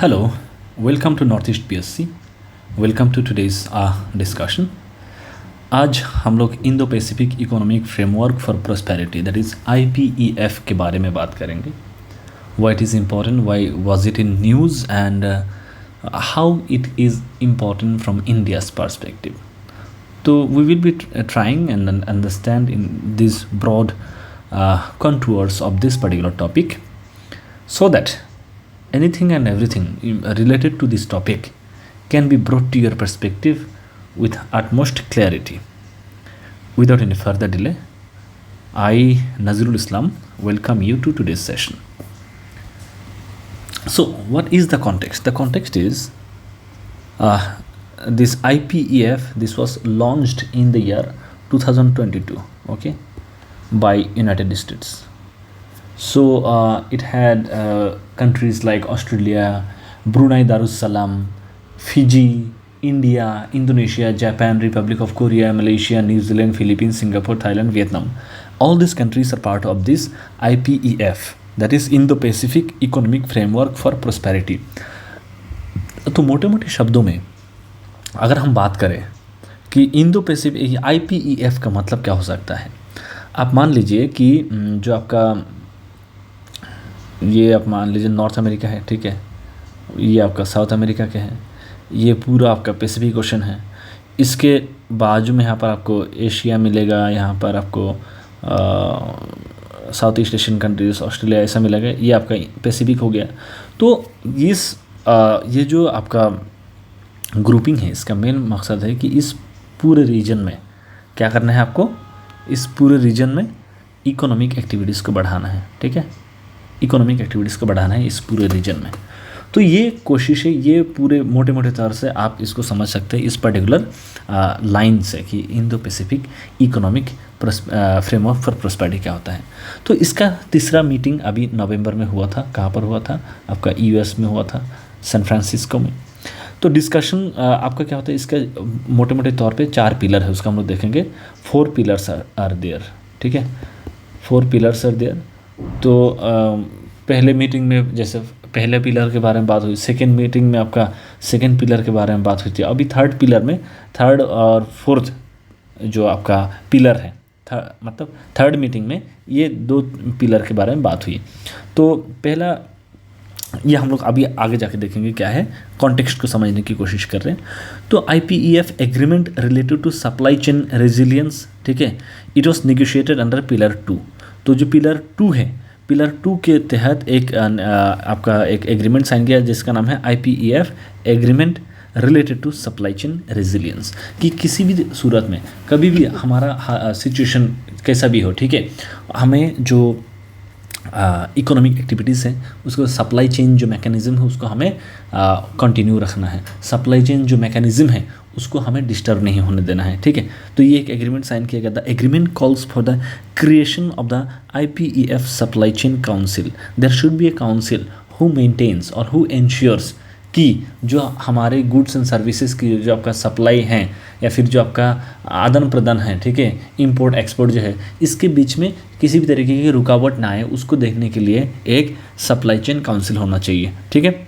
Hello, welcome to Northeast PSC. Welcome to today's discussion. आज हम लोग Indo Pacific Economic Framework for prosperity that is IPEF के बारे में बात करेंगे. Why it is important, why was it in news, and how it is important from India's perspective. So we will be trying and understand in these broad contours of this particular topic, so that anything and everything related to this topic can be brought to your perspective with utmost clarity. Without any further delay, I, Nazirul Islam, welcome you to today's session. So, what is the context? The context is this IPEF. This was launched in the year 2022, okay, by United States. So it had countries like Australia, Brunei Darussalam, Fiji, India, Indonesia, Japan, Republic of Korea, Malaysia, New Zealand, Philippines, Singapore, Thailand, Vietnam. All these countries are part of this IPEF, that is Indo-Pacific Economic Framework for Prosperity. तो मोटे मोटे शब्दों में अगर हम बात करें कि इंडो पैसिफिक IPEF का मतलब क्या हो सकता है, आप मान लीजिए कि जो आपका ये आप मान लीजिए नॉर्थ अमेरिका है, ठीक है, ये आपका साउथ अमेरिका के हैं, ये पूरा आपका पैसिफिक ओशन है. इसके बाजू में यहाँ पर आपको एशिया मिलेगा, यहाँ पर आपको south east Asian countries, Australia ऐसा मिलेगा. ये आपका पैसिफिक हो गया. तो ये जो आपका ग्रुपिंग है, इसका मेन मकसद है कि इस पूरे रीजन में क्या करना है आपको, इस पूरे रीजन में इकोनॉमिक एक्टिविटीज़ को बढ़ाना है. ठीक है, इकोनॉमिक एक्टिविटीज़ को बढ़ाना है इस पूरे रीजन में. तो ये कोशिश है, ये पूरे मोटे मोटे तौर से आप इसको समझ सकते हैं इस पर्टिकुलर लाइन से कि Indo Pacific Economic Framework for prosperity क्या होता है. तो इसका तीसरा मीटिंग अभी नवंबर में हुआ था. कहाँ पर हुआ था? आपका US में हुआ था, सैन फ्रांसिस्को में. तो डिस्कशन आपका क्या होता है, इसका मोटे मोटे तौर पे 4 पिलर है, उसका हम लोग देखेंगे. 4 पिलर्स आर देयर. ठीक है, 4 पिलर्स आर देयर. तो पहले मीटिंग में जैसे पहले पिलर के बारे में बात हुई, सेकेंड मीटिंग में आपका सेकेंड पिलर के बारे में बात हुई थी. अभी थर्ड पिलर में, थर्ड और फोर्थ जो आपका पिलर है, मतलब थर्ड मीटिंग में ये 2 पिलर के बारे में बात हुई. तो पहला ये हम लोग अभी आगे जाके देखेंगे क्या है, कॉन्टेक्स्ट को समझने की कोशिश कर रहे हैं. तो IPEF agreement related to supply chain resilience, ठीक है, it was negotiated under pillar 2. तो जो पिलर 2 है, पिलर 2 के तहत एक आपका एक एग्रीमेंट साइन किया जिसका नाम है IPEF agreement related to supply chain resilience. कि किसी भी सूरत में कभी भी हमारा सिचुएशन कैसा भी हो, ठीक है, हमें जो इकोनॉमिक एक्टिविटीज़ हैं उसको सप्लाई चेन जो मैकेनिज़्म है उसको हमें कंटिन्यू रखना है. सप्लाई चेन जो मैकेनिज़्म है उसको हमें डिस्टर्ब नहीं होने देना है. ठीक है, तो ये एक एग्रीमेंट साइन किया गया था. Agreement calls for the creation of the IPEF supply chain council. There should be a council who maintains और हु एंश्योर्स कि जो हमारे गुड्स एंड सर्विसेज की जो आपका सप्लाई हैं या फिर जो आपका आदान प्रदान है, ठीक है, इंपोर्ट एक्सपोर्ट जो है, इसके बीच में किसी भी तरीके की रुकावट ना आए, उसको देखने के लिए एक सप्लाई चेन काउंसिल होना चाहिए. ठीक है.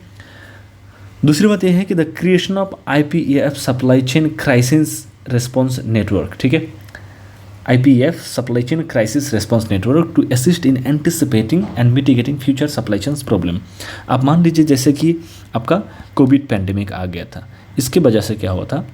दूसरी बात यह है कि the creation of IPEF supply chain crisis response network. ठीक है, IPEF supply chain crisis response network to assist in anticipating and mitigating future supply chains problem. आप मान लीजिए जैसे कि आपका कोविड पैंडेमिक आ गया था, इसके वजह से क्या हुआ था,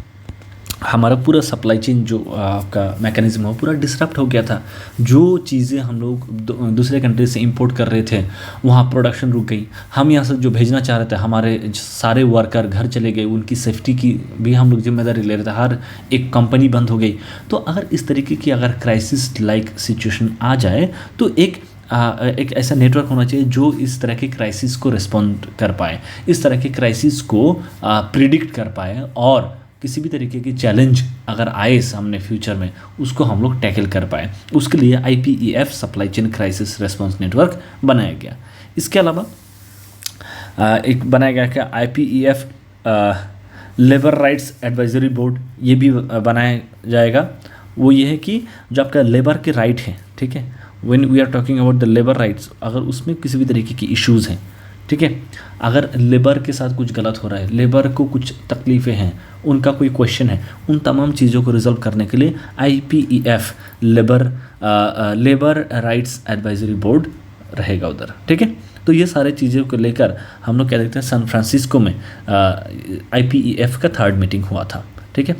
हमारा पूरा सप्लाई चेन जो आपका मैकेनिज्म हो पूरा डिसरप्ट हो गया था. जो चीज़ें हम लोग दूसरे कंट्री से इंपोर्ट कर रहे थे वहाँ प्रोडक्शन रुक गई. हम यहाँ से जो भेजना चाह रहे थे, हमारे सारे वर्कर घर चले गए, उनकी सेफ्टी की भी हम लोग जिम्मेदारी ले रहे थे, हर एक कंपनी बंद हो गई. तो अगर इस तरीके की अगर क्राइसिस लाइक सिचुएशन आ जाए तो एक ऐसा नेटवर्क होना चाहिए जो इस तरह के क्राइसिस को रिस्पॉन्ड कर पाए, इस तरह के क्राइसिस को प्रिडिक्ट कर पाए, और किसी भी तरीके की चैलेंज अगर आए सामने फ्यूचर में उसको हम लोग टैकल कर पाए. उसके लिए IPEF supply chain crisis response network बनाया गया. इसके अलावा एक बनाया गया क्या, IPEF labour rights advisory board, ये भी बनाया जाएगा. वो ये है कि जो आपका लेबर के राइट है, ठीक है, when we are talking about the labour rights, अगर उसमें किसी भी तरीके की इश्यूज़ हैं, ठीक है। अगर लेबर के साथ कुछ गलत हो रहा है, लेबर को कुछ तकलीफ़ें हैं, उनका कोई क्वेश्चन है, उन तमाम चीज़ों को रिजॉल्व करने के लिए IPEF labour rights advisory board रहेगा उधर, ठीक है। तो ये सारे चीज़ों को लेकर हम लोग क्या देखते हैं, सैन फ्रांसिस्को में IPEF का 3rd मीटिंग हुआ था, ठीक है।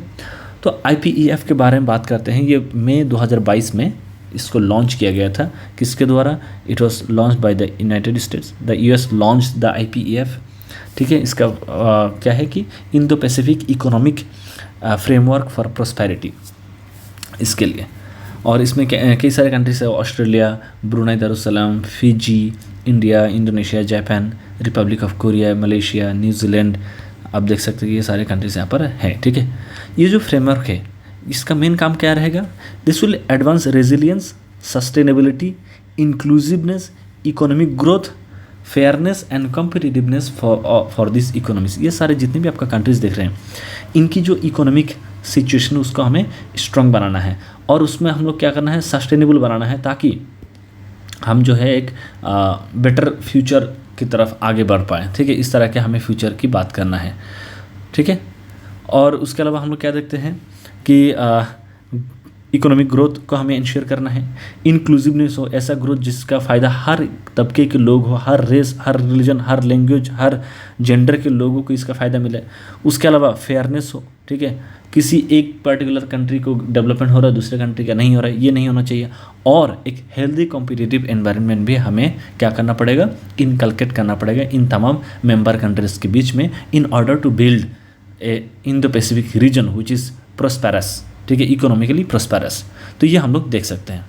तो IPEF के बारे में बात करते हैं। ये मई 2022 में इसको लॉन्च किया गया था। किसके द्वारा? It was launch by the United States, the US launch the IPEF, ठीक है। इसका क्या है कि Indo Pacific Economic Framework for Prosperity, इसके लिए। और इसमें कई सारे कंट्रीज है, Australia, Brunei Darussalam, Fiji, India, Indonesia, Japan, Republic of Korea, Malaysia, New Zealand, आप देख सकते हैं ये सारे कंट्रीज यहाँ पर है, ठीक है। ये जो फ्रेमवर्क है इसका मेन काम क्या रहेगा? This will advance resilience, sustainability, inclusiveness, economic growth, fairness and competitiveness for this economies. ये सारे जितने भी आपका कंट्रीज देख रहे हैं, इनकी जो इकोनॉमिक सिचुएशन उसको हमें स्ट्रॉन्ग बनाना है, और उसमें हम लोग क्या करना है, सस्टेनेबल बनाना है, ताकि हम जो है एक बेटर फ्यूचर की तरफ आगे बढ़ पाएँ, ठीक है। इस तरह के हमें फ्यूचर की बात करना है, ठीक है। और उसके अलावा हम लोग क्या देखते हैं कि इकोनॉमिक ग्रोथ को हमें इंश्योर करना है, इंक्लूसिवनेस हो, ऐसा ग्रोथ जिसका फ़ायदा हर तबके के लोग हो, हर रेस, हर रिलीजन, हर लैंग्वेज, हर जेंडर के लोगों को इसका फ़ायदा मिले। उसके अलावा फेयरनेस हो, ठीक है। किसी एक पर्टिकुलर कंट्री को डेवलपमेंट हो रहा है, दूसरे कंट्री का नहीं हो रहा है, ये नहीं होना चाहिए। और एक हेल्दी कॉम्पिटिटिव एनवायरनमेंट भी हमें क्या करना पड़ेगा, इनकलकेट करना पड़ेगा इन तमाम मेंबर कंट्रीज़ के बीच में, in order to build a Indo Pacific region which is prosperous, ठीक है, इकोनॉमिकली प्रोस्पेरस। तो ये हम लोग देख सकते हैं,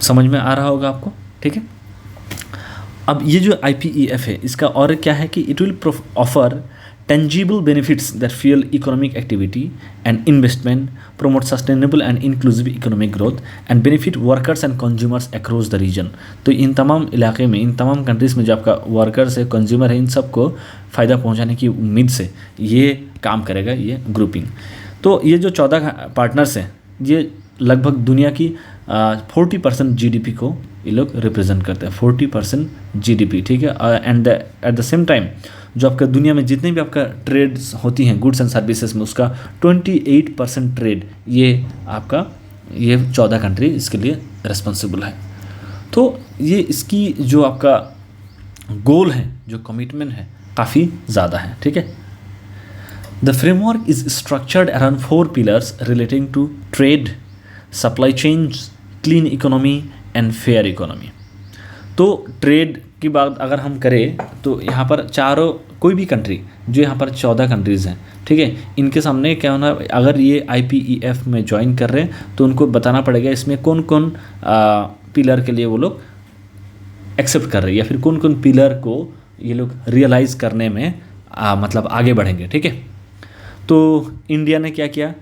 समझ में आ रहा होगा आपको, ठीक है। अब ये जो IPEF है इसका और क्या है कि it will offer tangible benefits that fuel economic activity and investment, promote sustainable and inclusive economic growth and benefit workers and consumers across the region। तो इन तमाम इलाके में, इन तमाम कंट्रीज़ में जो आपका वर्कर्स है, कंज्यूमर है, इन सबको फ़ायदा पहुंचाने की उम्मीद से ये काम करेगा, ये ग्रुपिंग। तो ये जो 14 पार्टनर्स हैं, ये लगभग दुनिया की 40% GDP को ये लोग रिप्रेजेंट करते हैं, 40% GDP, ठीक है। And at the same time जो आपका दुनिया में जितने भी आपका ट्रेड्स होती हैं गुड्स एंड सर्विसेज में, उसका 28% ट्रेड ये आपका ये 14 कंट्री इसके लिए रिस्पॉन्सिबल है। तो ये इसकी जो आपका गोल है, जो कमिटमेंट है, काफ़ी ज़्यादा है, ठीक है। The framework is structured around 4 pillars relating to trade, supply chains, clean economy and fair economy. तो ट्रेड की बात अगर हम करें तो यहाँ पर चारों, कोई भी कंट्री जो यहाँ पर 14 कंट्रीज़ हैं, ठीक है, इनके सामने क्या होना, अगर ये IPEF में ज्वाइन कर रहे हैं तो उनको बताना पड़ेगा इसमें कौन कौन पिलर के लिए वो लोग एक्सेप्ट कर रहे हैं, या फिर कौन कौन पिलर को ये लोग रियलाइज़ करने में मतलब आगे बढ़ेंगे, ठीक है। तो इंडिया ने क्या किया,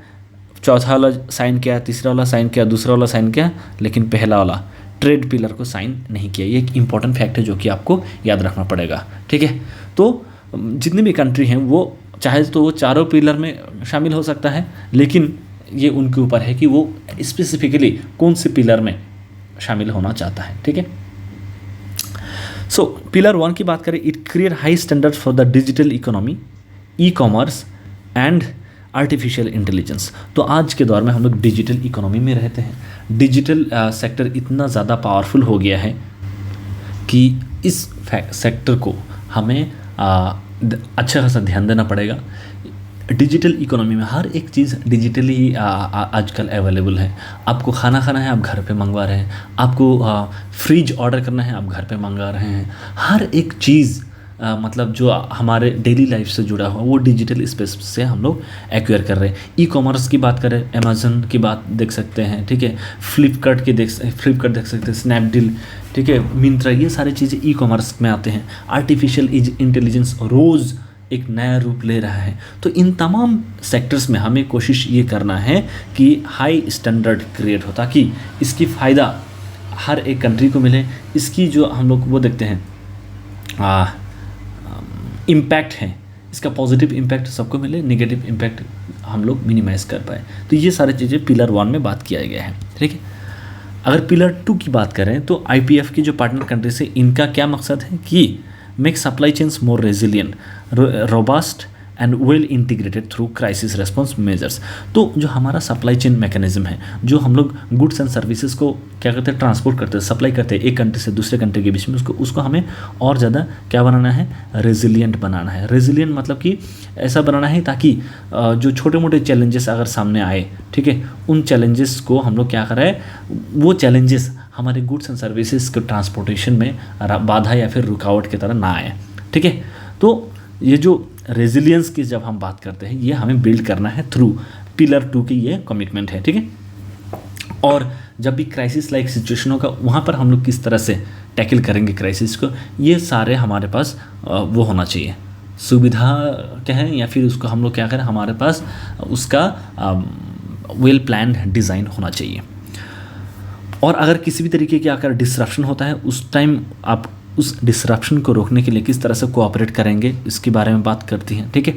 चौथा वाला साइन किया, तीसरा वाला साइन किया, दूसरा वाला साइन किया, लेकिन पहला वाला ट्रेड पिलर को साइन नहीं किया। ये एक इम्पॉर्टेंट फैक्ट है जो कि आपको याद रखना पड़ेगा, ठीक है। तो जितनी भी कंट्री हैं वो चाहे तो वो चारों पिलर में शामिल हो सकता है, लेकिन ये उनके ऊपर है कि वो स्पेसिफिकली कौन से पिलर में शामिल होना चाहता है, ठीक है। सो पिलर 1 की बात करें, it create high standard for the digital economy, e-commerce and artificial intelligence. तो आज के दौर में हम लोग डिजिटल इकोनॉमी में रहते हैं। डिजिटल सेक्टर इतना ज़्यादा पावरफुल हो गया है कि इस सेक्टर को हमें अच्छा खासा ध्यान देना पड़ेगा। डिजिटल इकोनॉमी में हर एक चीज़ डिजिटली ही आजकल अवेलेबल है। आपको खाना खाना है, आप घर पे मंगवा रहे हैं। आपको फ्रिज ऑर्डर करना है, आप घर पे मंगवा रहे हैं। हर एक चीज़ मतलब जो हमारे डेली लाइफ से जुड़ा हुआ वो डिजिटल स्पेस से हम लोग एक्वायर कर रहे हैं। ई-कॉमर्स की बात करें, अमेज़न की बात देख सकते हैं, ठीक है, फ्लिपकार्ट देख सकते हैं, स्नैपडील, ठीक है, मिंत्रा, ये सारी चीज़ें ई-कॉमर्स में आते हैं। आर्टिफिशियल इंटेलिजेंस रोज़ एक नया रूप ले रहा है। तो इन तमाम सेक्टर्स में हमें कोशिश ये करना है कि हाई स्टैंडर्ड क्रिएट हो, ताकि इसकी फ़ायदा हर एक कंट्री को मिले। इसकी जो हम लोग वो देखते हैं इम्पैक्ट है, इसका पॉजिटिव इम्पैक्ट सबको मिले, नेगेटिव इम्पैक्ट हम लोग मिनिमाइज़ कर पाए। तो ये सारी चीज़ें पिलर 1 में बात किया गया है, ठीक है। अगर पिलर 2 की बात करें तो IPEF की जो पार्टनर कंट्रीज है, इनका क्या मकसद है कि make supply chains more resilient, robust and well integrated through crisis response measures. तो जो हमारा सप्लाई चेन मैकेनिज्म है, जो हम लोग गुड्स एंड सर्विसेज को क्या करते हैं, ट्रांसपोर्ट करते हैं, सप्लाई करते हैं एक कंट्री से दूसरे कंट्री के बीच में, उसको हमें और ज़्यादा क्या बनाना है, रेजिलियंट बनाना है। रेजिलियंट मतलब कि ऐसा बनाना है ताकि जो छोटे मोटे चैलेंजेस अगर सामने आए, ठीक है, उन चैलेंजेस को हम लोग क्या करें, वो चैलेंजेस हमारे गुड्स एंड सर्विसेज के ट्रांसपोर्टेशन में बाधा या फिर रुकावट की तरह ना आए, ठीक है। तो ये जो रेजिलियंस की जब हम बात करते हैं, ये हमें बिल्ड करना है थ्रू पिलर 2 की ये कमिटमेंट है, ठीक है। और जब भी क्राइसिस लाइक सिचुएशन होगा, वहाँ पर हम लोग किस तरह से टैकल करेंगे क्राइसिस को, ये सारे हमारे पास वो होना चाहिए, सुविधा कहें या फिर उसको हम लोग क्या करें, हमारे पास उसका वेल प्लान्ड डिज़ाइन होना चाहिए। और अगर किसी भी तरीके की अगर डिसरप्शन होता है, उस टाइम आप उस डिसरप्शन को रोकने के लिए किस तरह से कोऑपरेट करेंगे, इसके बारे में बात करती हैं, ठीक है।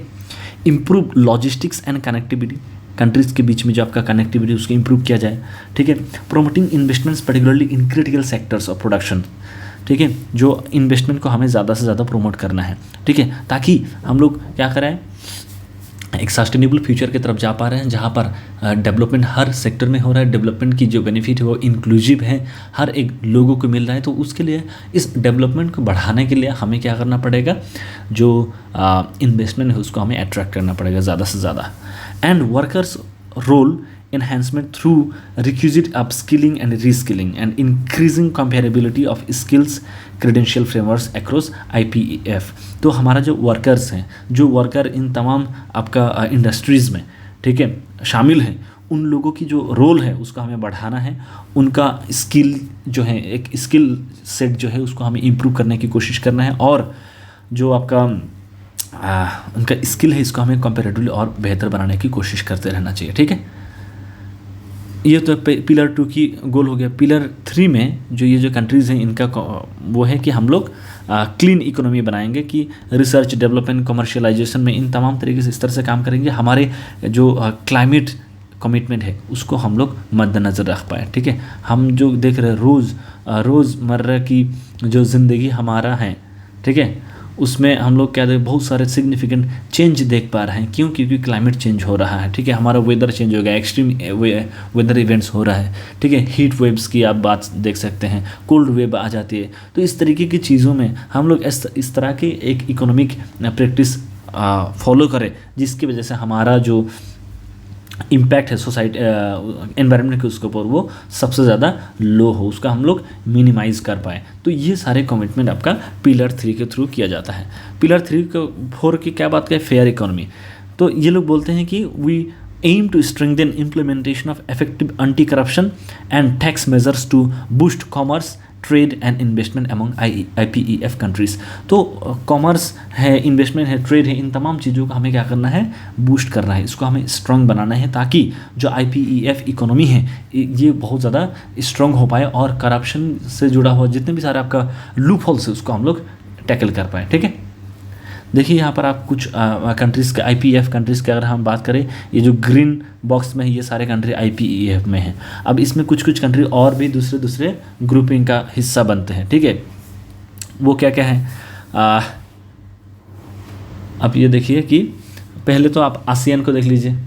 Improve logistics and connectivity, countries के बीच में जो आपका कनेक्टिविटी उसको इम्प्रूव किया जाए, ठीक है। Promoting investments particularly in critical sectors of production, ठीक है, जो इन्वेस्टमेंट को हमें ज़्यादा से ज़्यादा प्रोमोट करना है, ठीक है, ताकि हम लोग क्या करें, एक सस्टेनेबल फ्यूचर की तरफ जा पा रहे हैं, जहाँ पर डेवलपमेंट हर सेक्टर में हो रहा है, डेवलपमेंट की जो बेनिफिट है वो इंक्लूसिव है, हर एक लोगों को मिल रहा है। तो उसके लिए, इस डेवलपमेंट को बढ़ाने के लिए हमें क्या करना पड़ेगा, जो इन्वेस्टमेंट है उसको हमें अट्रैक्ट करना पड़ेगा ज़्यादा से ज़्यादा। And workers role enhancement through requisite upskilling and reskilling and increasing comparability of skills credential frameworks across IPEF। तो हमारा जो वर्कर्स हैं, जो वर्कर इन तमाम आपका इंडस्ट्रीज़ में, ठीक है, शामिल हैं, उन लोगों की जो रोल है उसको हमें बढ़ाना है, उनका स्किल जो है, एक स्किल सेट जो है उसको हमें इम्प्रूव करने की कोशिश करना है, और जो आपका उनका स्किल है इसको हमें कंपेरेटिवली और बेहतर बनाने की कोशिश करते रहना चाहिए, ठीक है। ये तो पिलर 2 की गोल हो गया। पिलर 3 में जो ये जो कंट्रीज़ हैं, इनका वो है कि हम लोग क्लीन इकोनॉमी बनाएंगे, कि रिसर्च, डेवलपमेंट, कमर्शियलाइजेशन में इन तमाम तरीके से इस तरह से काम करेंगे, हमारे जो क्लाइमेट कमिटमेंट है उसको हम लोग मद्देनज़र रख पाए, ठीक है। हम जो देख रहे हैं रोज़मर्रा की जो ज़िंदगी हमारा है, ठीक है, उसमें हम लोग क्या बहुत सारे सिग्निफिकेंट चेंज देख पा रहे हैं। क्यों? क्योंकि क्लाइमेट चेंज हो रहा है, ठीक है, हमारा वेदर चेंज हो गया, एक्सट्रीम वेदर इवेंट्स हो रहा है, ठीक है, हीट वेव्स की आप बात देख सकते हैं, कोल्ड वेव आ जाती है। तो इस तरीके की चीज़ों में हम लोग इस तरह की एक इकोनॉमिक प्रैक्टिस फॉलो करें, जिसकी वजह से हमारा जो इम्पैक्ट है सोसाइटी एनवायरनमेंट के उसके ऊपर वो सबसे ज़्यादा लो हो, उसका हम लोग मिनिमाइज़ कर पाए। तो ये सारे कमिटमेंट आपका पिलर 3 के थ्रू किया जाता है। पिलर 4 की क्या बात करें, फेयर इकोनॉमी। तो ये लोग बोलते हैं कि we aim to strengthen implementation of effective anti corruption and tax measures to boost commerce, trade and investment among IPEF countries. तो कॉमर्स है, इन्वेस्टमेंट है, ट्रेड है, इन तमाम चीज़ों का हमें क्या करना है, बूस्ट करना है, इसको हमें स्ट्रॉन्ग बनाना है, ताकि जो IPEF इकोनॉमी है ये बहुत ज़्यादा स्ट्रॉन्ग हो पाए, और करप्शन से जुड़ा हुआ जितने भी सारे आपका लूप होल्स है उसको हम लोग टैकल कर पाए, ठीक है। देखिए यहाँ पर आप कुछ कंट्रीज़ के IPEF कंट्रीज़ की अगर हम बात करें, ये जो ग्रीन बॉक्स में है ये सारे कंट्री IPEF में हैं। अब इसमें कुछ कुछ कंट्री और भी दूसरे ग्रुपिंग का हिस्सा बनते हैं, ठीक है। वो क्या क्या है, अब ये देखिए कि पहले तो आप आसियान को देख लीजिए।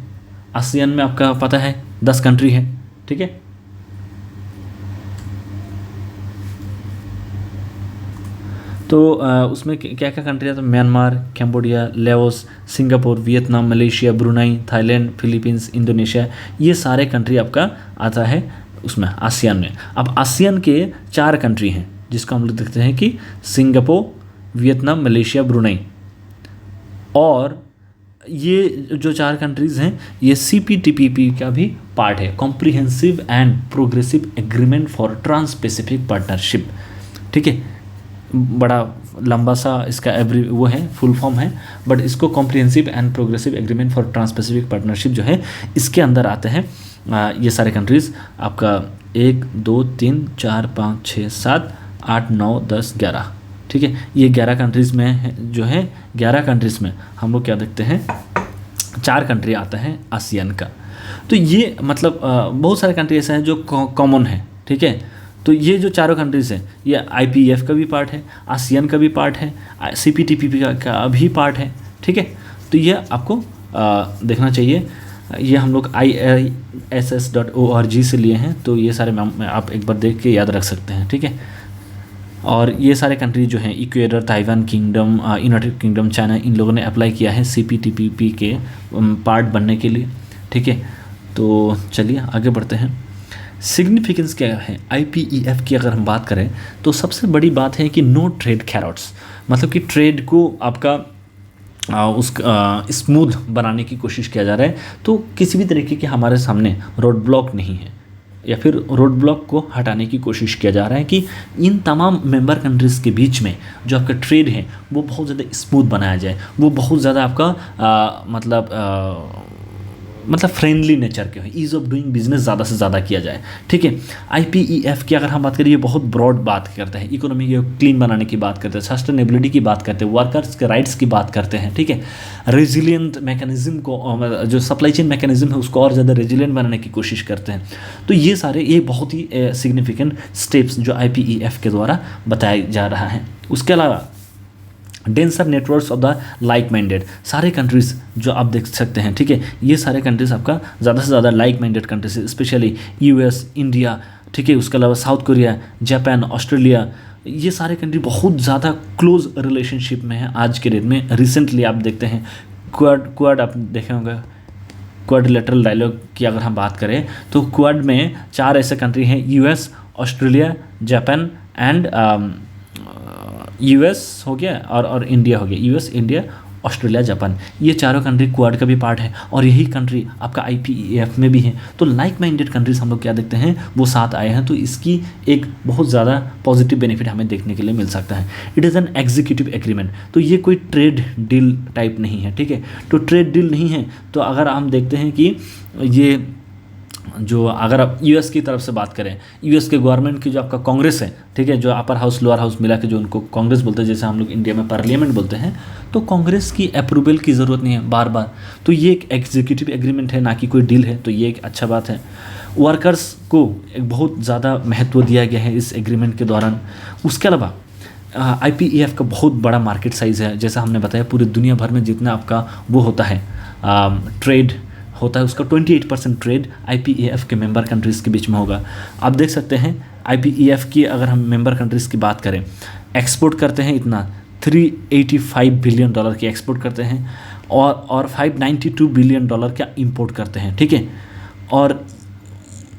आसियान में आपका पता है 10 कंट्री है, ठीक है। तो उसमें क्या क्या कंट्री है, तो Myanmar, Cambodia, Laos, Singapore, Vietnam, Malaysia, Brunei, Thailand, Philippines, Indonesia, ये सारे कंट्री आपका आता है उसमें आसियान में। अब आसियान के 4 कंट्री हैं जिसको हम लोग देखते हैं कि सिंगापुर, वियतनाम, मलेशिया, ब्रुनाई, और ये जो 4 कंट्रीज़ हैं ये CPTPP का भी पार्ट है, comprehensive and progressive agreement for Trans Pacific partnership, ठीक है। बड़ा लंबा सा इसका वो है, फुल फॉर्म है, बट इसको comprehensive and progressive agreement for Trans Pacific partnership जो है इसके अंदर आते हैं ये सारे कंट्रीज़ आपका 1 2 3 4 5 6 7 8 9 10 11, ठीक है। ये 11 कंट्रीज़ में जो है 11 कंट्रीज़ में हम लोग क्या देखते हैं, 4 कंट्री आता है आसियान का। तो ये मतलब बहुत सारे कंट्री ऐसे हैं जो कॉमन है, ठीक है। तो ये जो चारों कंट्रीज़ हैं ये IPEF का भी पार्ट है, आसियान का भी पार्ट है, CPTPP का भी पार्ट है, ठीक है। तो ये आपको देखना चाहिए। ये हम लोग IISS.org से लिए हैं, तो ये सारे आप एक बार देख के याद रख सकते हैं, ठीक है। और ये सारे कंट्री जो हैं Ecuador, Taiwan kingdom, United Kingdom, China, इन लोगों ने अप्लाई किया है CPTPP के पार्ट बनने के लिए, ठीक है। तो चलिए आगे बढ़ते हैं। सिग्निफिकेंस क्या है IPEF की अगर हम बात करें तो सबसे बड़ी बात है कि नो ट्रेड कैरोट्स, मतलब कि ट्रेड को आपका स्मूथ बनाने की कोशिश किया जा रहा है। तो किसी भी तरीके के हमारे सामने रोड ब्लॉक नहीं है, या फिर रोड ब्लॉक को हटाने की कोशिश किया जा रहा है कि इन तमाम मेंबर कंट्रीज़ के बीच में जो आपका ट्रेड है वो बहुत ज़्यादा स्मूथ बनाया जाए, वो बहुत ज़्यादा आपका मतलब फ्रेंडली नेचर के हो, ईज़ ऑफ डूइंग बिजनेस ज़्यादा से ज़्यादा किया जाए, ठीक है। IPEF की अगर हम बात करें ये बहुत ब्रॉड बात करता है, इकोनॉमी को क्लीन बनाने की बात करते हैं, सस्टेनेबिलिटी की बात करते हैं, वर्कर्स के राइट्स की बात करते हैं, ठीक है। रेजिलियंट मैकेनिज्म को, जो सप्लाई चेन मैकेनिज्म है उसको और ज़्यादा रेजिलियंट बनाने की कोशिश करते हैं। तो ये बहुत ही सिग्निफिकेंट स्टेप्स जो IPEF के द्वारा बताया जा रहा है। उसके अलावा denser networks of the like minded, सारे कंट्रीज़ जो आप देख सकते हैं, ठीक है। ये सारे कंट्रीज़ आपका ज़्यादा से ज़्यादा like minded countries, specially US, India, ठीक है। उसके अलावा साउथ कोरिया, जापान, ऑस्ट्रेलिया, ये सारे कंट्री बहुत ज़्यादा क्लोज रिलेशनशिप में है आज के डेट में। रिसेंटली आप देखते हैं क्वाड आप देखे होंगे, क्वाड्रिलेटरल डायलॉग की अगर हम बात करें तो क्वाड में 4 ऐसे कंट्री हैं, US, Australia, Japan and US हो गया और इंडिया हो गया। US, इंडिया, ऑस्ट्रेलिया, जापान, ये चारों कंट्री क्वाड का भी पार्ट है और यही कंट्री आपका IPEF में भी है। तो लाइक माइंडेड कंट्रीज हम लोग क्या देखते हैं वो साथ आए हैं, तो इसकी एक बहुत ज़्यादा पॉजिटिव बेनिफिट हमें देखने के लिए मिल सकता है। It is an executive agreement, तो ये कोई ट्रेड डील टाइप नहीं है, ठीक है। तो ट्रेड डील नहीं है, तो अगर हम देखते हैं कि ये जो अगर आप US की तरफ से बात करें, US के गवर्नमेंट की जो आपका कांग्रेस है, ठीक है, जो अपर हाउस लोअर हाउस मिला के जो उनको कांग्रेस बोलते हैं, जैसे हम लोग इंडिया में पार्लियामेंट बोलते हैं, तो कांग्रेस की अप्रूवल की ज़रूरत नहीं है बार बार। तो ये एक एग्जीक्यूटिव एग्रीमेंट है, ना कि कोई डील है, तो ये एक अच्छा बात है। वर्कर्स को एक बहुत ज़्यादा महत्व दिया गया है इस एग्रीमेंट के दौरान। उसके अलावा IPEF का बहुत बड़ा मार्केट साइज़ है, जैसा हमने बताया पूरी दुनिया भर में जितना आपका वो होता है ट्रेड होता है, उसका 28% ट्रेड IPEF के मेंबर कंट्रीज़ के बीच में होगा। आप देख सकते हैं IPEF की अगर हम मेंबर कंट्रीज़ की बात करें, एक्सपोर्ट करते हैं इतना $385 बिलियन की एक्सपोर्ट करते हैं और $592 बिलियन का इंपोर्ट करते हैं, ठीक है। और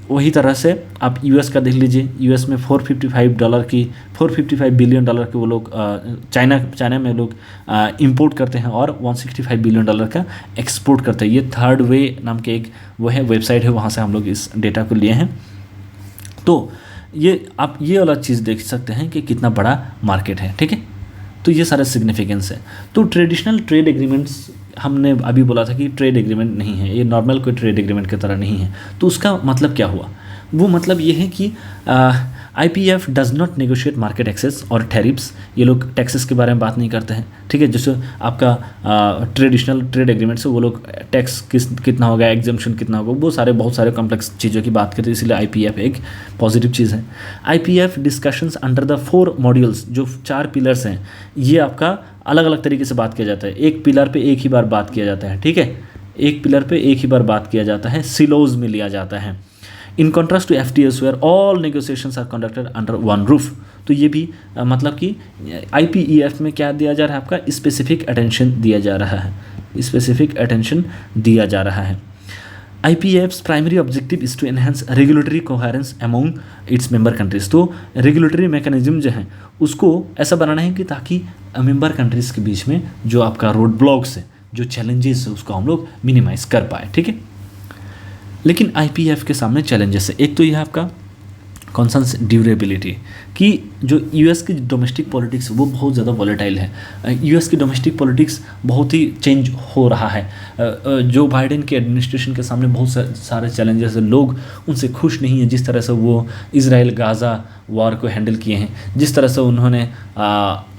वही तरह से आप US का देख लीजिए, US में $455 बिलियन के वो लोग चाइना में लोग इंपोर्ट करते हैं और $165 बिलियन का एक्सपोर्ट करते हैं। ये थर्ड वे नाम के एक वो है वेबसाइट है, वहाँ से हम लोग इस डेटा को लिए हैं। तो ये आप ये वाला चीज़ देख सकते हैं कि कितना बड़ा मार्केट है, ठीक है। तो ये सारा सिग्निफिकेंस है। तो ट्रेडिशनल ट्रेड एग्रीमेंट्स हमने अभी बोला था कि ट्रेड एग्रीमेंट नहीं है, ये नॉर्मल कोई ट्रेड एग्रीमेंट की तरह नहीं है। तो उसका मतलब क्या हुआ? वो मतलब ये है कि IPEF does not negotiate market access और टैरिफ्स। ये लोग टैक्सेस के बारे में बात नहीं करते हैं, ठीक है। जैसे आपका ट्रेडिशनल ट्रेड एग्रीमेंट से वो लोग टैक्स कितना होगा, एग्जम्पशन कितना होगा, वो बहुत सारे कॉम्प्लेक्स चीज़ों की बात करते हैं, इसलिए IPEF एक पॉजिटिव चीज़ है। IPEF discussions under the 4 modules, जो 4 पिलर्स हैं, ये आपका अलग अलग तरीके से बात किया जाता है। एक पिलर पे एक ही बार बात किया जाता है, ठीक है। एक पिलर पे एक ही बार बात किया जाता है, सिलोज में लिया जाता है। In contrast to FTAs where all negotiations are conducted under one roof. तो ये भी मतलब कि IPEF में क्या दिया जा रहा है, आपका स्पेसिफिक अटेंशन दिया जा रहा है, स्पेसिफिक अटेंशन दिया जा रहा है। IPEF's primary objective is to enhance regulatory coherence among its member countries. तो रेगुलेटरी मैकेनिज्म जो है उसको ऐसा बनाना है कि ताकि मेंबर कंट्रीज़ के बीच में जो आपका रोड ब्लॉक्स है, जो चैलेंजेस है, उसको हम लोग मिनिमाइज़ कर पाए, ठीक है। लेकिन IPEF के सामने चैलेंजेस है। एक तो यह आपका कॉन्सर्न्स ड्यूरेबिलिटी, कि जो US की डोमेस्टिक पॉलिटिक्स वो बहुत ज़्यादा वॉलेटाइल है। US की डोमेस्टिक पॉलिटिक्स बहुत ही चेंज हो रहा है। जो बाइडेन के एडमिनिस्ट्रेशन के सामने बहुत सारे चैलेंजेस हैं, लोग उनसे खुश नहीं हैं जिस तरह से वो इज़राइल गाज़ा वार को हैंडल किए हैं, जिस तरह से उन्होंने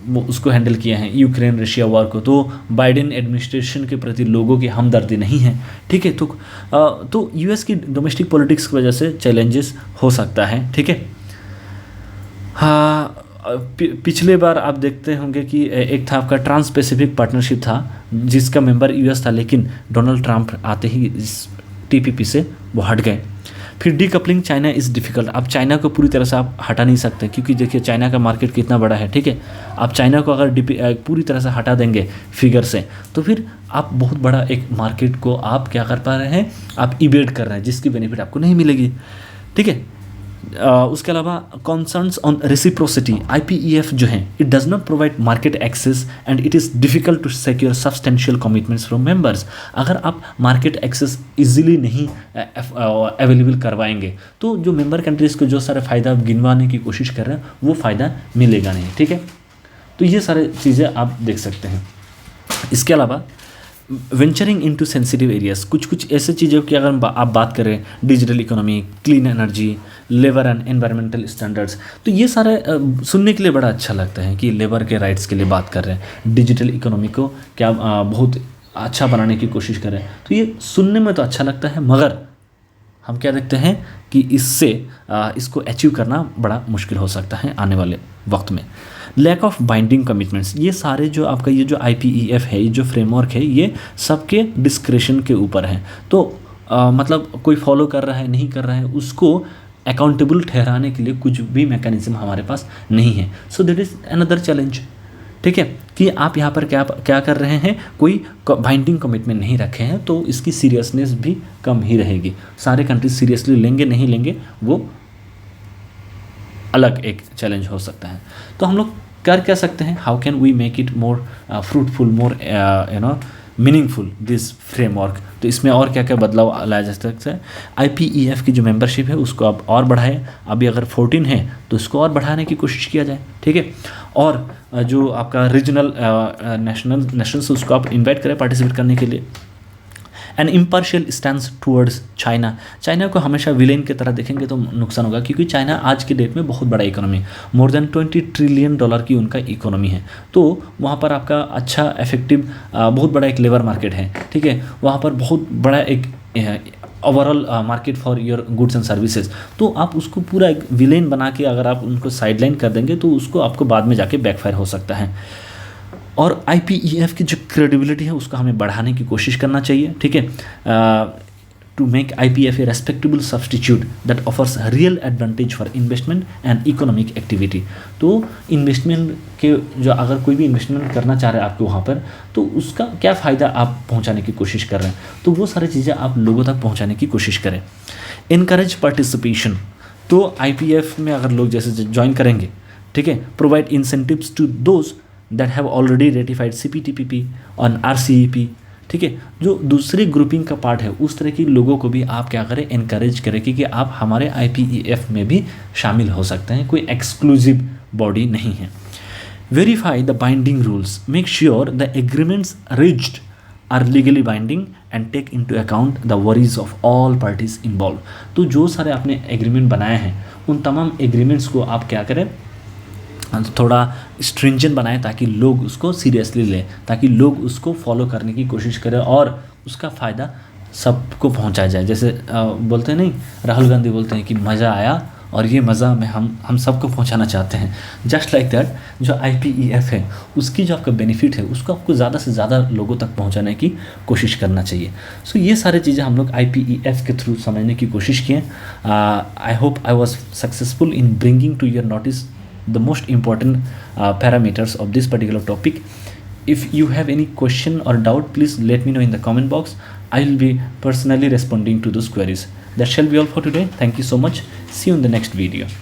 वो उसको हैंडल किया है यूक्रेन रशिया वार को। तो बाइडेन एडमिनिस्ट्रेशन के प्रति लोगों की हमदर्दी नहीं है, ठीक है। तो US की डोमेस्टिक पॉलिटिक्स की वजह से चैलेंजेस हो सकता है, ठीक है। हाँ, पिछले बार आप देखते होंगे कि एक था आपका ट्रांस पैसिफिक पार्टनरशिप था जिसका मेंबर यूएस था, लेकिन डोनाल्ड ट्रंप आते ही इस टीपीपी से वो हट गए। फिर डीकपलिंग चाइना इज़ डिफ़िकल्ट। आप चाइना को पूरी तरह से आप हटा नहीं सकते, क्योंकि देखिए चाइना का मार्केट कितना बड़ा है, ठीक है। आप चाइना को अगर पूरी तरह से हटा देंगे फिगर से, तो फिर आप बहुत बड़ा एक मार्केट को आप क्या कर पा रहे हैं, आप इवेड कर रहे हैं, जिसकी बेनिफिट आपको नहीं मिलेगी, ठीक है। उसके अलावा कॉन्सर्न्स ऑन रेसिप्रोसिटी, IPEF जो है, it does not provide market access and it is difficult to secure substantial commitments from members. अगर आप मार्केट एक्सेस इजीली नहीं अवेलेबल करवाएंगे तो जो मेंबर कंट्रीज़ को जो सारे फ़ायदा गिनवाने की कोशिश कर रहे हैं वो फ़ायदा मिलेगा नहीं, ठीक है। तो ये सारे चीज़ें आप देख सकते हैं। इसके अलावा वेंचरिंग इनटू सेंसिटिव एरियाज, कुछ ऐसे चीज़ों की अगर आप बात करें, digital economy, clean energy, labour and environmental standards, तो ये सारे सुनने के लिए बड़ा अच्छा लगता है कि लेबर के राइट्स के लिए बात कर रहे हैं, डिजिटल इकोनॉमी को क्या बहुत अच्छा बनाने की कोशिश कर रहे हैं। तो ये सुनने में तो अच्छा लगता है, मगर हम क्या देखते हैं कि इससे इसको अचीव करना बड़ा मुश्किल हो सकता है आने वाले वक्त में। लैक ऑफ बाइंडिंग कमिटमेंट्स, ये सारे जो आपका ये जो IPEF है, ये जो फ्रेमवर्क है, ये सबके डिस्क्रेशन के ऊपर है। तो मतलब कोई फॉलो कर रहा है नहीं कर रहा है, उसको अकाउंटेबल ठहराने के लिए कुछ भी मैकेनिज्म हमारे पास नहीं है। So that is another challenge, ठीक है, कि आप यहाँ पर क्या कर रहे हैं, कोई बाइंडिंग कमिटमेंट नहीं रखे हैं, तो इसकी सीरियसनेस भी कम ही रहेगी। सारे कंट्रीज सीरियसली लेंगे नहीं लेंगे वो अलग एक चैलेंज हो सकता है। तो हम लोग कर क्या सकते हैं, how can we make it more fruitful, more meaningful this framework. तो इसमें और क्या क्या बदलाव लाया जा सकता है। IPEF की जो मेंबरशिप है उसको आप और बढ़ाएं, अभी अगर 14 है तो इसको और बढ़ाने की कोशिश किया जाए, ठीक है। और जो आपका रीजनल नेशनल्स उसको आप इन्वाइट करें पार्टिसिपेट करने के लिए। An impartial stance towards China को हमेशा विलेन की तरह देखेंगे तो नुकसान होगा, क्योंकि चाइना आज के डेट में बहुत बड़ा इकोनॉमी, मोर देन $20 ट्रिलियन की उनका इकोनॉमी है। तो वहाँ पर आपका अच्छा इफेक्टिव बहुत बड़ा एक लेबर मार्केट है, ठीक है। वहाँ पर बहुत बड़ा एक overall market for your goods and services. तो आप उसको पूरा एक विलेन बना के अगर आप उनको साइडलाइन कर देंगे तो उसको आपको बाद में जाके बैकफायर हो सकता है। और IPEF की जो क्रेडिबिलिटी है उसको हमें बढ़ाने की कोशिश करना चाहिए, ठीक है, to make IPEF a respectable substitute that offers real advantage for investment and economic activity. तो इन्वेस्टमेंट के जो अगर कोई भी इन्वेस्टमेंट करना चाह रहे हैं आपके वहाँ पर, तो उसका क्या फ़ायदा आप पहुँचाने की कोशिश कर रहे हैं, तो वो सारी चीज़ें आप लोगों तक पहुँचाने की कोशिश करें। इनकरेज पार्टिसिपेशन, तो IPEF में अगर लोग जैसे ज्वाइन करेंगे, ठीक है, provide incentives to those that have already ratified CPTPP on RCEP, ठीक है। जो दूसरी ग्रुपिंग का पार्ट है उस तरह के लोगों को भी आप क्या करें, इनकरेज करें कि आप हमारे IPEF में भी शामिल हो सकते हैं, कोई एक्सक्लूसिव बॉडी नहीं है। Verify the binding rules, make sure the agreements reached are legally binding and take into account the worries of all parties involve. तो जो सारे आपने एग्रीमेंट बनाए हैं उन तमाम एग्रीमेंट्स को आप क्या करें, थोड़ा स्ट्रिंजेंट बनाएं ताकि लोग उसको सीरियसली लें, ताकि लोग उसको फॉलो करने की कोशिश करें और उसका फ़ायदा सबको पहुंचाया जाए। जैसे बोलते हैं नहीं, राहुल गांधी बोलते हैं कि मज़ा आया और ये मज़ा में हम सबको पहुंचाना चाहते हैं। जस्ट लाइक दैट जो IPEF है उसकी जो आपका बेनिफिट है उसको आपको ज़्यादा से ज़्यादा लोगों तक पहुंचाने की कोशिश करना चाहिए। सो ये सारी चीज़ें हम लोग IPEF के थ्रू समझने की कोशिश किए। I hope I was successful in bringing to your notice the most important parameters of this particular topic. If you have any question or doubt, please let me know in the comment box. I will be personally responding to those queries. That shall be all for today. Thank you so much. See you in the next video.